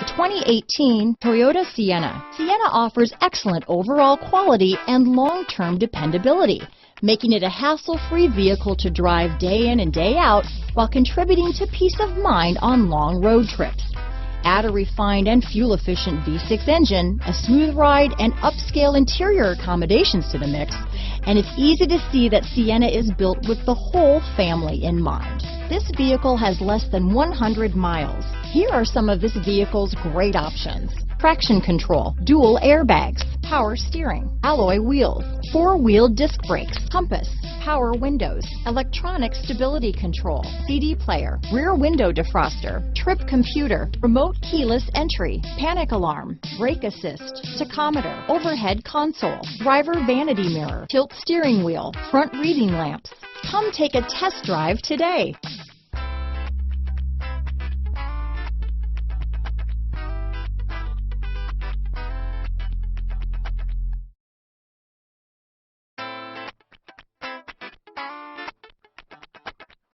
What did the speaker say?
The 2018 Toyota Sienna. Sienna offers excellent overall quality and long-term dependability, making it a hassle-free vehicle to drive day in and day out while contributing to peace of mind on long road trips. Add a refined and fuel-efficient V6 engine, a smooth ride, and upscale interior accommodations to the mix, and it's easy to see that Sienna is built with the whole family in mind. This vehicle has less than 100 miles. Here are some of this vehicle's great options: traction control, dual airbags, power steering, alloy wheels, four-wheel disc brakes, compass, power windows, electronic stability control, CD player, rear window defroster, trip computer, remote keyless entry, panic alarm, brake assist, tachometer, overhead console, driver vanity mirror, tilt steering wheel, front reading lamps. Come take a test drive today.